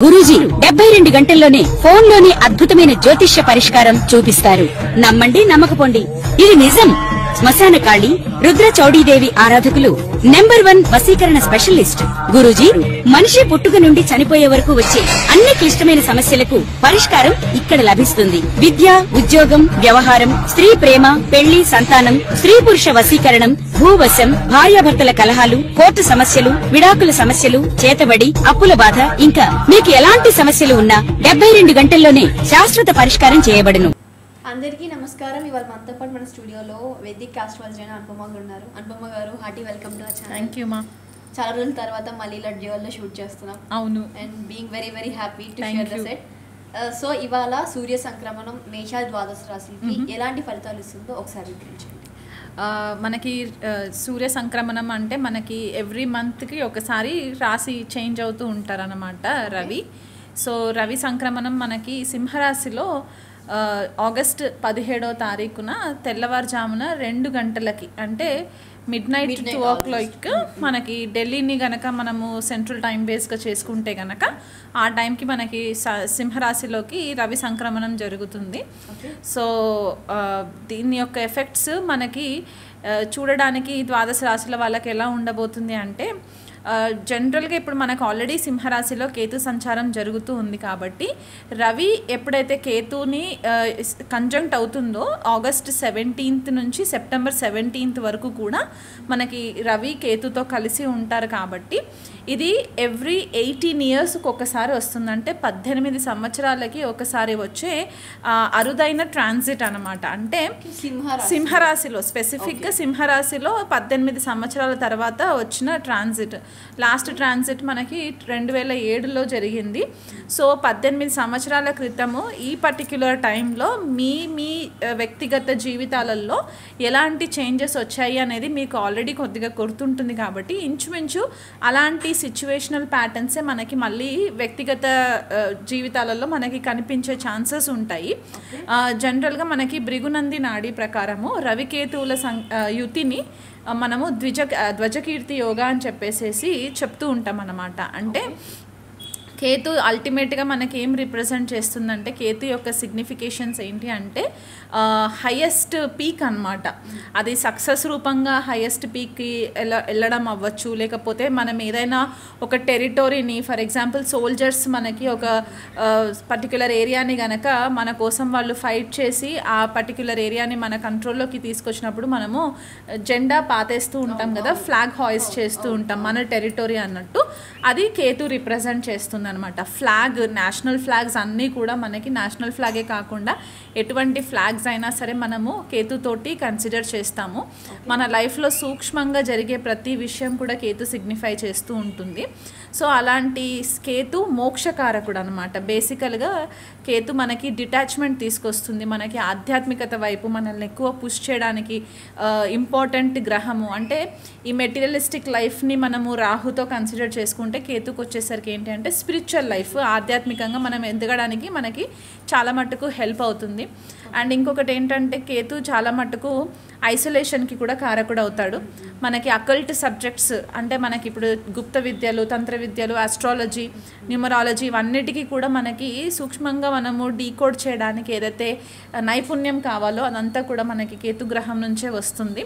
గురూజీ 72 గంటల్లోనే ఫోన్ లోని అద్భుతమైన జ్యోతిష్య పరిష్కారం చూపిస్తారు. నమ్మండి, నమ్మకపోండి, ఇది నిజం. శ్మశాన కాళి రుద్ర చౌడీదేవి ఆరాధకులు నంబర్ 1 వశీకరణ స్పెషలిస్ట్ గురూజీ. మనిషి పుట్టుక నుండి చనిపోయే వరకు వచ్చే అన్ని క్లిష్టమైన సమస్యలకు పరిష్కారం ఇక్కడ లభిస్తుంది. విద్య, ఉద్యోగం, వ్యవహారం, స్త్రీ ప్రేమ, పెళ్లి, సంతానం, స్త్రీ పురుష వశీకరణం, భూవశం, భార్యాభర్తల కలహాలు, కోర్టు సమస్యలు, విడాకుల సమస్యలు, చేతబడి, అప్పుల బాధ, ఇంకా మీకు ఎలాంటి సమస్యలు ఉన్నా 72 గంటల్లోనే శాశ్వత పరిష్కారం చేయబడును. అందరికీ నమస్కారం. ఇవాళ మనతో పాటు మన స్టూడియోలో వేదిక్ ఆస్ట్రాలజీ అయిన అనుపమ గారు ఉన్నారు. అనుపమ గారు, hearty welcome to our channel. Thank you మా. చాలా రోజుల తర్వాత మళ్ళీ ఇలా డ్యూయల్లో షూట్ చేస్తున్నాం. అవును. And being very very happy to share the set. So ఇవాళ సూర్య సంక్రమణం మేష ద్వాదశ రాశికి ఎలాంటి ఫలితాలు ఇస్తుందో ఒకసారి వివరించండి. మనకి సూర్య సంక్రమణం అంటే మనకి ఎవ్రీ మంత్కి ఒకసారి రాశి చేంజ్ అవుతూ ఉంటారన్నమాట రవి. సో రవి సంక్రమణం మనకి సింహరాశిలో ఆగస్ట్ 17వ తారీఖున తెల్లవారుజామున 2 గంటలకి అంటే మిడ్-నైట్ 2 మనకి ఢిల్లీని గనక మనము సెంట్రల్ టైం బేస్గా చేసుకుంటే గనక ఆ టైంకి మనకి సింహరాశిలోకి రవి సంక్రమణం జరుగుతుంది. సో దీని యొక్క ఎఫెక్ట్స్ మనకి చూడడానికి ద్వాదశ రాశుల వాళ్ళకి ఎలా ఉండబోతుంది అంటే జనరల్గా ఇప్పుడు మనకు ఆల్రెడీ సింహరాశిలో కేతు సంచారం జరుగుతూ ఉంది కాబట్టి రవి ఎప్పుడైతే కేతుని కంజంక్ట్ అవుతుందో ఆగస్ట్ 17th నుంచి సెప్టెంబర్ 17th వరకు కూడా మనకి రవి కేతుతో కలిసి ఉంటారు కాబట్టి ఇది ఎవ్రీ 18 yearsకి ఒకసారి వస్తుంది. అంటే 18 సంవత్సరాలకి ఒకసారి వచ్చే అరుదైన ట్రాన్సిట్ అనమాట. అంటే సింహరాశిలో స్పెసిఫిక్గా సింహరాశిలో 18 సంవత్సరాల తర్వాత వచ్చిన ట్రాన్సిట్. లాస్ట్ ట్రాన్సిట్ మనకి 2007లో జరిగింది. సో 18 సంవత్సరాల క్రితము ఈ పర్టిక్యులర్ టైంలో మీ వ్యక్తిగత జీవితాలలో ఎలాంటి చేంజెస్ వచ్చాయి అనేది మీకు ఆల్రెడీ కొద్దిగా గుర్తుంటుంది కాబట్టి ఇంచుమించు అలాంటి సిచ్యువేషనల్ ప్యాటర్న్సే మనకి మళ్ళీ వ్యక్తిగత జీవితాలలో మనకి కనిపించే ఛాన్సెస్ ఉంటాయి. జనరల్గా మనకి భృగునంది నాడీ ప్రకారము రవికేతువుల యుతిని మనము ధ్వజకీర్తి యోగా అని చెప్పేసి చెప్తూ ఉంటాం అన్నమాట. అంటే కేతు అల్టిమేట్గా మనకి ఏం రిప్రజెంట్ చేస్తుందంటే కేతు యొక్క సిగ్నిఫికేషన్స్ ఏంటి అంటే హయ్యెస్ట్ పీక్ అనమాట. అది సక్సెస్ రూపంగా హయ్యెస్ట్ పీక్కి వెళ్ళడం అవ్వచ్చు, లేకపోతే మనం ఏదైనా ఒక టెరిటోరీని ఫర్ ఎగ్జాంపుల్ సోల్జర్స్ మనకి ఒక పర్టిక్యులర్ ఏరియాని గనక మన కోసం వాళ్ళు ఫైట్ చేసి ఆ పర్టిక్యులర్ ఏరియాని మన కంట్రోల్లోకి తీసుకొచ్చినప్పుడు మనము జెండా పాతేస్తూ ఉంటాం కదా, ఫ్లాగ్ హాయిస్ట్ చేస్తూ ఉంటాం మన టెరిటోరీ అన్నట్టు. అది కేతు రిప్రజెంట్ చేస్తుంది అనమాట. ఫ్లాగ్, నేషనల్ ఫ్లాగ్స్ అన్నీ కూడా మనకి నేషనల్ ఫ్లాగే కాకుండా ఎటువంటి ఫ్లాగ్స్ అయినా సరే మనము కేతుతోటి కన్సిడర్ చేస్తాము. మన లైఫ్లో సూక్ష్మంగా జరిగే ప్రతి విషయం కూడా కేతు సిగ్నిఫై చేస్తూ ఉంటుంది. సో అలాంటి కేతు మోక్షకారకుడు అనమాట. బేసికల్గా కేతు మనకి డిటాచ్మెంట్ తీసుకొస్తుంది, మనకి ఆధ్యాత్మికత వైపు మనల్ని ఎక్కువ పుష్ చేయడానికి ఇంపార్టెంట్ గ్రహము. అంటే ఈ మెటీరియలిస్టిక్ లైఫ్ని మనము రాహుతో కన్సిడర్ చేసుకుంటే కేతుకు వచ్చేసరికి ఏంటి అంటే స్పిరిచువల్ లైఫ్, ఆధ్యాత్మికంగా మనం ఎదగడానికి మనకి చాలా మట్టుకు హెల్ప్ అవుతుంది. అండ్ ఇంకొకటి ఏంటంటే కేతు చాలా మట్టుకు ఐసోలేషన్కి కూడా కారకుడు అవుతాడు. మనకి అకల్ట్ సబ్జెక్ట్స్ అంటే మనకి ఇప్పుడు గుప్త విద్యలు, తంత్ర విద్యలు, ఆస్ట్రాలజీ, న్యూమరాలజీ ఇవన్నిటికీ కూడా మనకి సూక్ష్మంగా మనము డీకోడ్ చేయడానికి ఏదైతే నైపుణ్యం కావాలో అదంతా కూడా మనకి కేతు గ్రహం నుంచే వస్తుంది.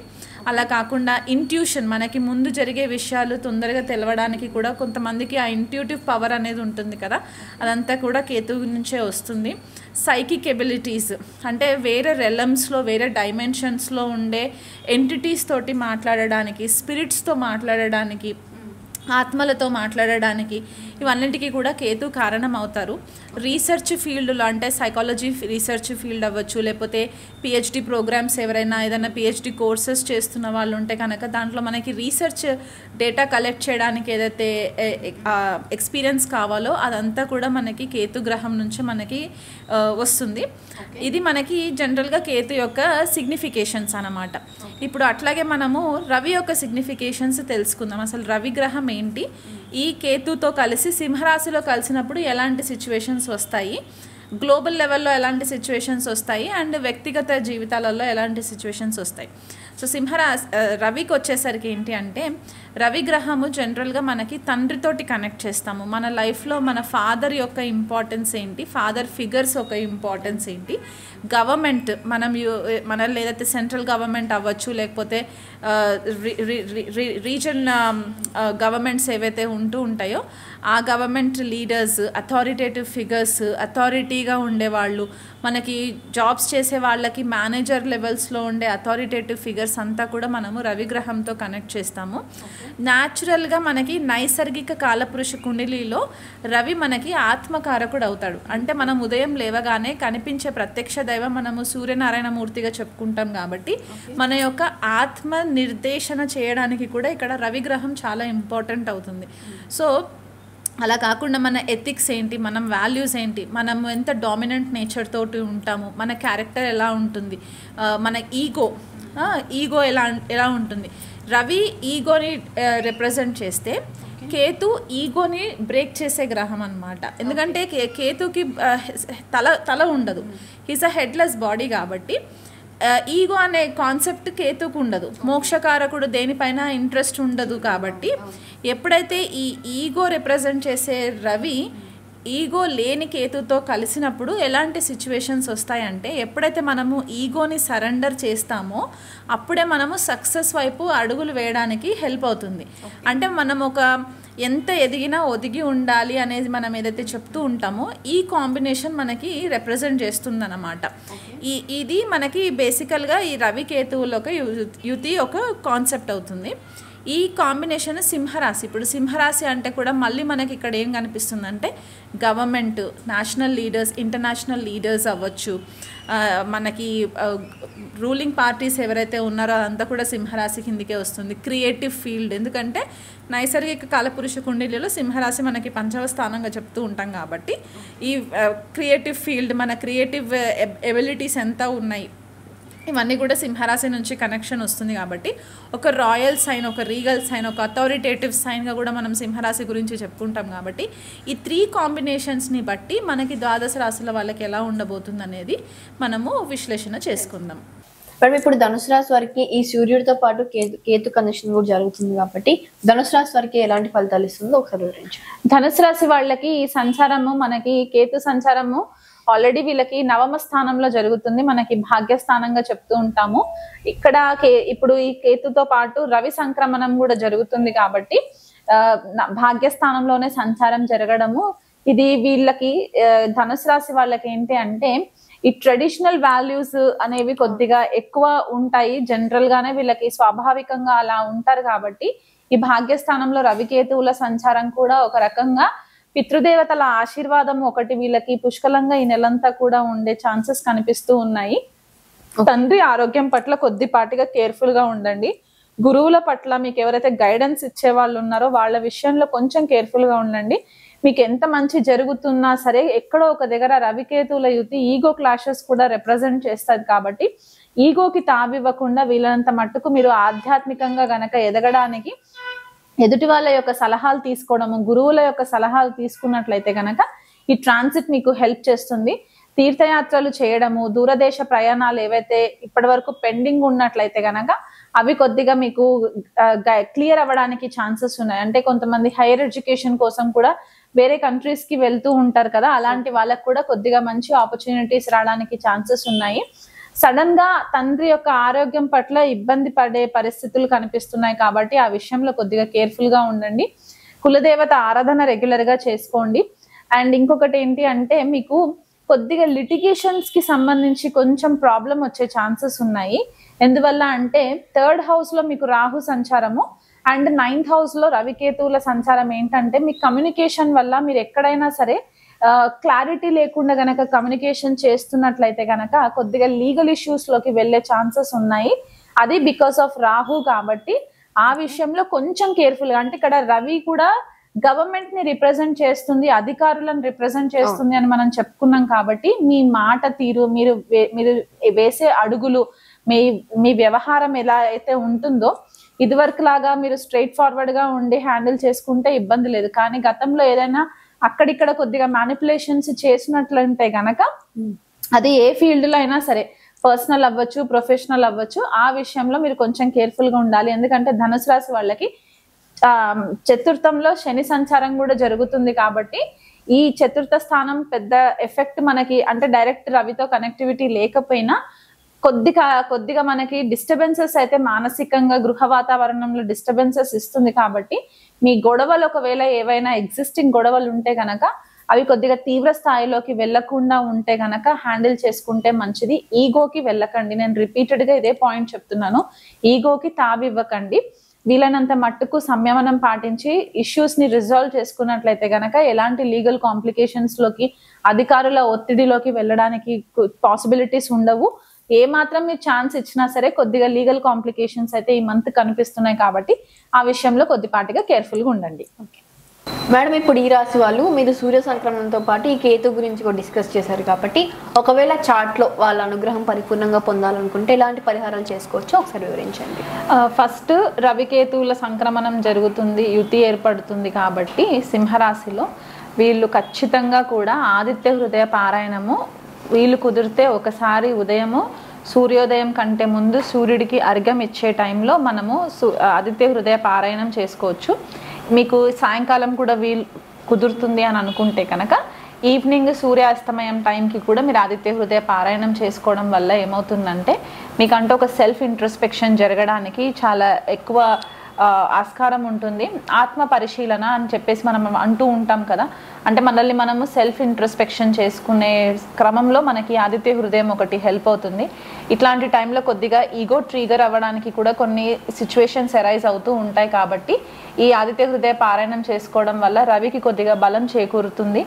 అలా కాకుండా ఇంట్యూషన్, మనకి ముందు జరిగే విషయాలు తొందరగా తెలవడానికి కూడా కొంతమందికి ఆ ఇంట్యూటివ్ పవర్ అనేది ఉంటుంది కదా, అదంతా కూడా కేతు నుంచే వస్తుంది. సైకిక్ ఎబిలిటీస్ అంటే వేరే రెలమ్స్లో, వేరే డైమెన్షన్స్లో ఉండే ఎంటిటీస్ తోటి మాట్లాడడానికి, స్పిరిట్స్తో మాట్లాడడానికి, ఆత్మలతో మాట్లాడడానికి ఇవన్నింటికి కూడా కేతు కారణం అవుతారు. రీసెర్చ్ ఫీల్డ్లో అంటే సైకాలజీ రీసెర్చ్ ఫీల్డ్ అవ్వచ్చు, లేకపోతే పిహెచ్డి ప్రోగ్రామ్స్ ఎవరైనా ఏదైనా పిహెచ్డి కోర్సెస్ చేస్తున్న వాళ్ళు ఉంటే కనుక దాంట్లో మనకి రీసెర్చ్ డేటా కలెక్ట్ చేయడానికి ఏదైతే ఎక్స్పీరియన్స్ కావాలో అదంతా కూడా మనకి కేతు గ్రహం నుంచి మనకి వస్తుంది. ఇది మనకి జనరల్గా కేతు యొక్క సిగ్నిఫికేషన్స్ అన్నమాట. ఇప్పుడు అట్లాగే మనము రవి యొక్క సిగ్నిఫికేషన్స్ తెలుసుకుందాం. అసలు రవి గ్రహం ఏంటి, ఈ కేతుతో కలిసి సింహరాశిలో కలిసినప్పుడు ఎలాంటి సిచ్యువేషన్స్ వస్తాయి, గ్లోబల్ లెవెల్లో ఎలాంటి సిచ్యువేషన్స్ వస్తాయి, అండ్ వ్యక్తిగత జీవితాలలో ఎలాంటి సిచ్యువేషన్స్ వస్తాయి. సో రవికి వచ్చేసరికి ఏంటి అంటే, రవి గ్రహము జనరల్గా మనకి తండ్రితోటి కనెక్ట్ చేస్తాము. మన లైఫ్లో మన ఫాదర్ యొక్క ఇంపార్టెన్స్ ఏంటి, ఫాదర్ ఫిగర్స్ యొక్క ఇంపార్టెన్స్ ఏంటి, గవర్నమెంట్ మన లేదైతే సెంట్రల్ గవర్నమెంట్ అవ్వచ్చు, లేకపోతే రీజన్ గవర్నమెంట్స్ ఏవైతే ఉంటాయో ఆ గవర్నమెంట్ లీడర్స్, అథారిటేటివ్ ఫిగర్స్, అథారిటీగా ఉండేవాళ్ళు, మనకి జాబ్స్ చేసే వాళ్ళకి మేనేజర్ లెవెల్స్లో ఉండే అథారిటేటివ్ ఫిగర్స్ అంతా కూడా మనము రవిగ్రహంతో కనెక్ట్ చేస్తాము. న్యాచురల్గా మనకి నైసర్గిక కాలపురుష కుండలిలో రవి మనకి ఆత్మకారకుడు అవుతాడు. అంటే మనం ఉదయం లేవగానే కనిపించే ప్రత్యక్ష దైవం మనము సూర్యనారాయణ మూర్తిగా చెప్పుకుంటాం కాబట్టి మన యొక్క ఆత్మ నిర్దేశన చేయడానికి కూడా ఇక్కడ రవిగ్రహం చాలా ఇంపార్టెంట్ అవుతుంది. సో అలా కాకుండా మన ఎథిక్స్ ఏంటి, మనం వాల్యూస్ ఏంటి, మనం ఎంత డామినెంట్ నేచర్ తోటి ఉంటాము, మన క్యారెక్టర్ ఎలా ఉంటుంది, మన ఈగో ఎలా ఉంటుంది. రవి ఈగోని రిప్రజెంట్ చేస్తే కేతు ఈగోని బ్రేక్ చేసే గ్రహం అన్నమాట. ఎందుకంటే కేతుకి తల ఉండదు, హీస్ అ హెడ్లెస్ బాడీ కాబట్టి ఈగో అనే కాన్సెప్ట్ కేతుకు ఉండదు. మోక్షకారకుడు దేనిపైన ఇంట్రెస్ట్ ఉండదు కాబట్టి ఎప్పుడైతే ఈ ఈగో రిప్రజెంట్ చేసే రవి ఈగో లేని కేతుతో కలిసినప్పుడు ఎలాంటి సిచ్యువేషన్స్ వస్తాయంటే, ఎప్పుడైతే మనము ఈగోని సరెండర్ చేస్తామో అప్పుడే మనము సక్సెస్ వైపు అడుగులు వేయడానికి హెల్ప్ అవుతుంది. అంటే మనం ఎంత ఎదిగినా ఒదిగి ఉండాలి అనేది మనం ఏదైతే చెప్తూ ఉంటామో ఈ కాంబినేషన్ మనకి రిప్రజెంట్ చేస్తుందన్నమాట. ఇది మనకి బేసికల్గా ఈ రవి కేతువులో ఒక యుతి ఒక కాన్సెప్ట్ అవుతుంది. ఈ కాంబినేషన్ సింహరాశి. ఇప్పుడు సింహరాశి అంటే కూడా మళ్ళీ మనకి ఇక్కడ ఏం కనిపిస్తుందంటే government, national leaders, international leaders అవ్వచ్చు, మనకి రూలింగ్ పార్టీస్ ఎవరైతే ఉన్నారో అదంతా కూడా సింహరాశి కిందికే వస్తుంది. క్రియేటివ్ ఫీల్డ్, ఎందుకంటే నైసర్గిక కాలపురుష కుండలిలో సింహరాశి మనకి పంచమ స్థానంగా చెప్తూ ఉంటాం కాబట్టి ఈ క్రియేటివ్ ఫీల్డ్, మన క్రియేటివ్ ఎబిలిటీస్ ఎంత ఉన్నాయి ఇవన్నీ కూడా సింహరాశి నుంచి కనెక్షన్ వస్తుంది. కాబట్టి ఒక రాయల్ సైన్, ఒక రీగల్ సైన్, ఒక అథారిటేటివ్ సైన్గా కూడా మనం సింహరాశి గురించి చెప్పుకుంటాం. కాబట్టి ఈ 3 కాంబినేషన్స్ని బట్టి మనకి ద్వాదశ రాశుల వాళ్ళకి ఎలా ఉండబోతుంది అనేది మనము విశ్లేషణ చేసుకుందాం. మరి ఇప్పుడు ధనుసు రాశి వారికి ఈ సూర్యుడితో పాటు కేతు కనెక్షన్ కూడా జరుగుతుంది కాబట్టి ధనుసు రాశి వారికి ఎలాంటి ఫలితాలు ఇస్తుందో ఒకసారి వివరించండి. ధనుసు రాశి వాళ్ళకి ఈ సంచారము, మనకి కేతు సంచారము ఆల్రెడీ వీళ్ళకి నవమ స్థానంలో జరుగుతుంది, మనకి భాగ్యస్థానంగా చెప్తూ ఉంటాము. ఇక్కడ ఇప్పుడు ఈ కేతుతో పాటు రవి సంక్రమణం కూడా జరుగుతుంది కాబట్టి భాగ్యస్థానంలోనే సంచారం జరగడము, ఇది వీళ్ళకి ధనుసు రాశి వాళ్ళకి ఏంటి అంటే ఈ ట్రెడిషనల్ వాల్యూస్ అనేవి కొద్దిగా ఎక్కువ ఉంటాయి. జనరల్ గానే వీళ్ళకి స్వాభావికంగా అలా ఉంటారు కాబట్టి ఈ భాగ్యస్థానంలో రవికేతువుల సంచారం కూడా ఒక రకంగా పితృదేవతల ఆశీర్వాదం ఒకటి వీళ్ళకి పుష్కలంగా ఈ నెలంతా కూడా ఉండే ఛాన్సెస్ కనిపిస్తూ ఉన్నాయి. తండ్రి ఆరోగ్యం పట్ల కొద్దిపాటిగా కేర్ఫుల్ గా ఉండండి. గురువుల పట్ల మీకు ఎవరైతే గైడెన్స్ ఇచ్చే వాళ్ళు ఉన్నారో వాళ్ళ విషయంలో కొంచెం కేర్ఫుల్ గా ఉండండి. మీకు ఎంత మంచి జరుగుతున్నా సరే ఎక్కడో ఒక దగ్గర రవికేతువుల యుతి ఈగో క్లాషెస్ కూడా రిప్రజెంట్ చేస్తుంది కాబట్టి ఈగోకి తావివ్వకుండా వీళ్ళంత మట్టుకు మీరు ఆధ్యాత్మికంగా గనక ఎదగడానికి ఎదుటి వాళ్ళ యొక్క సలహాలు తీసుకోవడము, గురువుల యొక్క సలహాలు తీసుకున్నట్లయితే గనక ఈ ట్రాన్సిట్ మీకు హెల్ప్ చేస్తుంది. తీర్థయాత్రలు చేయడము, దూరదేశ ప్రయాణాలు ఏవైతే ఇప్పటి వరకు పెండింగ్ ఉన్నట్లయితే గనక అవి కొద్దిగా మీకు క్లియర్ అవ్వడానికి ఛాన్సెస్ ఉన్నాయి. అంటే కొంతమంది హైయర్ ఎడ్యుకేషన్ కోసం కూడా వేరే కంట్రీస్ కి వెళ్తూ ఉంటారు కదా, అలాంటి వాళ్ళకు కూడా కొద్దిగా మంచి ఆపర్చునిటీస్ రావడానికి ఛాన్సెస్ ఉన్నాయి. సడన్ గా తండ్రి యొక్క ఆరోగ్యం పట్ల ఇబ్బంది పడే పరిస్థితులు కనిపిస్తున్నాయి కాబట్టి ఆ విషయంలో కొద్దిగా కేర్ఫుల్ గా ఉండండి. కులదేవత ఆరాధన రెగ్యులర్ గా చేసుకోండి. అండ్ ఇంకొకటి ఏంటి అంటే మీకు కొద్దిగా లిటిగేషన్స్ కి సంబంధించి కొంచెం ప్రాబ్లం వచ్చే ఛాన్సెస్ ఉన్నాయి. ఎందువల్ల అంటే 3rd హౌస్ లో మీకు రాహు సంచారము అండ్ 9th హౌస్ లో రవికేతువుల సంచారం ఏంటంటే మీ కమ్యూనికేషన్ వల్ల మీరు ఎక్కడైనా సరే క్లారిటీ లేకుండా గనక కమ్యూనికేషన్ చేస్తున్నట్లయితే గనక కొద్దిగా లీగల్ ఇష్యూస్ లోకి వెళ్లే ఛాన్సెస్ ఉన్నాయి. అది బికాస్ ఆఫ్ రాహు కాబట్టి ఆ విషయంలో కొంచెం కేర్ఫుల్ గా, అంటే ఇక్కడ రవి కూడా గవర్నమెంట్ ని రిప్రజెంట్ చేస్తుంది, అధికారులను రిప్రజెంట్ చేస్తుంది అని మనం చెప్పుకున్నాం కాబట్టి మీ మాట తీరు, మీరు వేసే అడుగులు, మీ వ్యవహారం ఎలా అయితే ఉంటుందో ఇదివరకు లాగా మీరు స్ట్రైట్ ఫార్వర్డ్ గా ఉండి హ్యాండిల్ చేసుకుంటే ఇబ్బంది లేదు. కానీ గతంలో ఏదైనా అక్కడిక్కడ కొద్దిగా మ్యానిపులేషన్స్ చేసినట్లుంటే గనక అది ఏ ఫీల్డ్ లో అయినా సరే, పర్సనల్ అవ్వచ్చు, ప్రొఫెషనల్ అవ్వచ్చు, ఆ విషయంలో మీరు కొంచెం కేర్ఫుల్ గా ఉండాలి. ఎందుకంటే ధనుసు రాశి వాళ్ళకి చతుర్థంలో శని సంచారం కూడా జరుగుతుంది కాబట్టి ఈ చతుర్థ స్థానం పెద్ద ఎఫెక్ట్ మనకి, అంటే డైరెక్ట్ రవితో కనెక్టివిటీ లేకపోయినా కొద్దిగా మనకి డిస్టర్బెన్సెస్ అయితే మానసికంగా గృహ వాతావరణంలో డిస్టర్బెన్సెస్ ఇస్తుంది. కాబట్టి మీ గొడవలు ఒకవేళ ఏవైనా ఎగ్జిస్టింగ్ గొడవలు ఉంటే గనక అవి కొద్దిగా తీవ్ర స్థాయిలోకి వెళ్లకుండా ఉంటే గనక హ్యాండిల్ చేసుకుంటే మంచిది. ఈగోకి వెళ్ళకండి. నేను రిపీటెడ్ గా ఇదే పాయింట్ చెప్తున్నాను. ఈగోకి తావివ్వకండి. వీలైనంత మట్టుకు సంయమనం పాటించి ఇష్యూస్ ని రిజాల్వ్ చేసుకున్నట్లయితే గనక ఎలాంటి లీగల్ కాంప్లికేషన్స్ లోకి, అధికారుల ఒత్తిడిలోకి వెళ్ళడానికి పాసిబిలిటీస్ ఉండవు. ఏ మాత్రం మీరు ఛాన్స్ ఇచ్చినా సరే కొద్దిగా లీగల్ కాంప్లికేషన్స్ అయితే ఈ మంత్ కనిపిస్తున్నాయి. కాబట్టి ఆ విషయంలో కొద్దిపాటిగా కేర్ఫుల్ గా ఉండండి. మేడం, ఇప్పుడు ఈ రాశి వాళ్ళు మీరు సూర్య సంక్రమణంతో పాటు ఈ కేతు గురించి కూడా డిస్కస్ చేశారు కాబట్టి ఒకవేళ చార్ట్లో వాళ్ళ అనుగ్రహం పరిపూర్ణంగా పొందాలనుకుంటే ఎలాంటి పరిహారాలు చేసుకోవచ్చో ఒకసారి వివరించండి. ఫస్ట్ రవికేతువుల సంక్రమణం జరుగుతుంది, యుతి ఏర్పడుతుంది కాబట్టి సింహరాశిలో వీళ్ళు ఖచ్చితంగా కూడా ఆదిత్య హృదయ పారాయణము వీళ్ళు కుదిరితే ఒకసారి ఉదయము సూర్యోదయం కంటే ముందు సూర్యుడికి అర్ఘ్యం ఇచ్చే టైంలో మనము ఆదిత్య హృదయ పారాయణం చేసుకోవచ్చు. మీకు సాయంకాలం కూడా వీలు కుదురుతుంది అని అనుకుంటే కనుక ఈవినింగ్ సూర్యాస్తమయం టైంకి కూడా మీరు ఆదిత్య హృదయ పారాయణం చేసుకోవడం వల్ల ఏమవుతుందంటే మీకంటూ ఒక సెల్ఫ్ ఇంట్రోస్పెక్షన్ జరగడానికి చాలా ఎక్కువ ఆస్కారం ఉంటుంది. ఆత్మ పరిశీలన అని చెప్పేసి మనం అంటూ ఉంటాం కదా, అంటే మనల్ని మనము సెల్ఫ్ ఇంట్రోస్పెక్షన్ చేసుకునే క్రమంలో మనకి ఆదిత్య హృదయం ఒకటి హెల్ప్ అవుతుంది. ఇట్లాంటి టైంలో కొద్దిగా ఈగో ట్రిగర్ అవ్వడానికి కూడా కొన్ని సిచ్యువేషన్స్ అరైజ్ అవుతూ ఉంటాయి. కాబట్టి ఈ ఆదిత్య హృదయ పారాయణం చేసుకోవడం వల్ల రవికి కొద్దిగా బలం చేకూరుతుంది.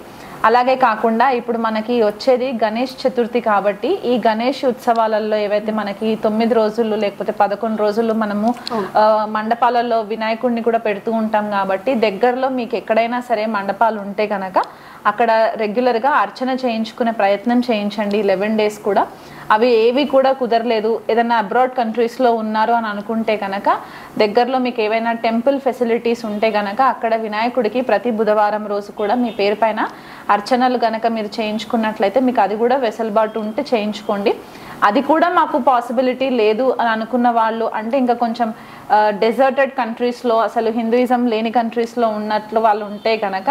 అలాగే కాకుండా ఇప్పుడు మనకి వచ్చేది గణేష్ చతుర్థి కాబట్టి ఈ గణేష్ ఉత్సవాలలో ఏవైతే మనకి 9 రోజులు లేకపోతే 11 రోజులు మనము మండపాలలో వినాయకుడిని కూడా పెడుతూ ఉంటాం. కాబట్టి దగ్గరలో మీకు ఎక్కడైనా సరే మండపాలు ఉంటే కనుక అక్కడ రెగ్యులర్గా అర్చన చేయించుకునే ప్రయత్నం చేయించండి. 11 days కూడా. అవి ఏవి కూడా కుదరలేదు, ఏదైనా అబ్రాడ్ కంట్రీస్లో ఉన్నారు అని అనుకుంటే కనుక దగ్గరలో మీకు ఏవైనా టెంపుల్ ఫెసిలిటీస్ ఉంటే కనుక అక్కడ వినాయకుడికి ప్రతి బుధవారం రోజు కూడా మీ పేరు పైన అర్చనలు కనుక మీరు చేయించుకున్నట్లయితే మీకు అది కూడా వెసులుబాటు ఉంటే చేయించుకోండి. అది కూడా మాకు పాసిబిలిటీ లేదు అని అనుకున్న వాళ్ళు, అంటే ఇంకా కొంచెం డెజర్టెడ్ కంట్రీస్లో అసలు హిందూయిజం లేని కంట్రీస్లో ఉన్నట్లు వాళ్ళు ఉంటే కనుక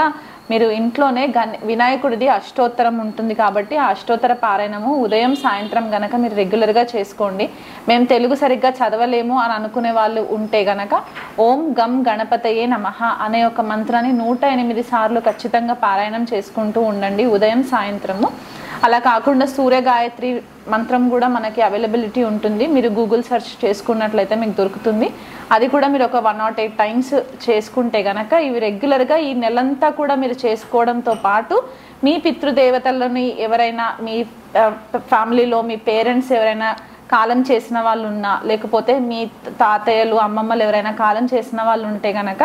మీరు ఇంట్లోనే వినాయకుడిది అష్టోత్తరం ఉంటుంది కాబట్టి ఆ అష్టోత్తర పారాయణము ఉదయం సాయంత్రం గనక మీరు రెగ్యులర్గా చేసుకోండి. మేము తెలుగు సరిగ్గా చదవలేము అని అనుకునే వాళ్ళు ఉంటే గనక ఓం గం గణపతయే నమః అనే ఒక మంత్రాన్ని 108 సార్లు ఖచ్చితంగా పారాయణం చేసుకుంటూ ఉండండి ఉదయం సాయంత్రము. అలా కాకుండా సూర్య గాయత్రి మంత్రం కూడా మనకి అవైలబిలిటీ ఉంటుంది. మీరు గూగుల్ సెర్చ్ చేసుకున్నట్లయితే మీకు దొరుకుతుంది. అది కూడా మీరు ఒక 108 times చేసుకుంటే గనక ఇవి రెగ్యులర్గా ఈ నెలంతా కూడా మీరు చేసుకోవడంతో పాటు మీ పితృదేవతలని ఎవరైనా మీ ఫ్యామిలీలో మీ పేరెంట్స్ ఎవరైనా కాలం చేసిన వాళ్ళు ఉన్నా, లేకపోతే మీ తాతయ్యలు అమ్మమ్మలు ఎవరైనా కాలం చేసిన వాళ్ళు ఉంటే గనక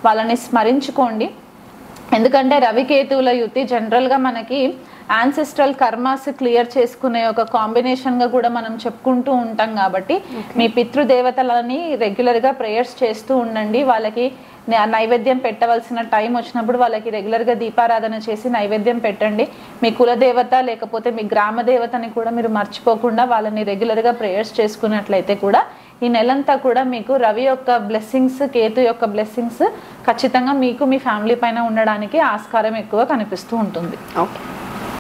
వాళ్ళని స్మరించుకోండి. ఎందుకంటే రవికేతువుల యుతి జనరల్గా మనకి యాన్సెస్ట్రల్ కర్మాస్ క్లియర్ చేసుకునే ఒక కాంబినేషన్గా కూడా మనం చెప్పుకుంటూ ఉంటాం. కాబట్టి మీ పితృదేవతలని రెగ్యులర్గా ప్రేయర్స్ చేస్తూ ఉండండి. వాళ్ళకి నైవేద్యం పెట్టవలసిన టైం వచ్చినప్పుడు వాళ్ళకి రెగ్యులర్గా దీపారాధన చేసి నైవేద్యం పెట్టండి. మీ కులదేవత లేకపోతే మీ గ్రామ దేవతని కూడా మీరు మర్చిపోకుండా వాళ్ళని రెగ్యులర్గా ప్రేయర్స్ చేసుకున్నట్లయితే కూడా ఈ నెలంతా కూడా మీకు రవి యొక్క బ్లెస్సింగ్స్, కేతు యొక్క బ్లెస్సింగ్స్ ఖచ్చితంగా మీకు మీ ఫ్యామిలీ పైన ఉండడానికి ఆస్కారం ఎక్కువ కనిపిస్తూ ఉంటుంది. ఓకే.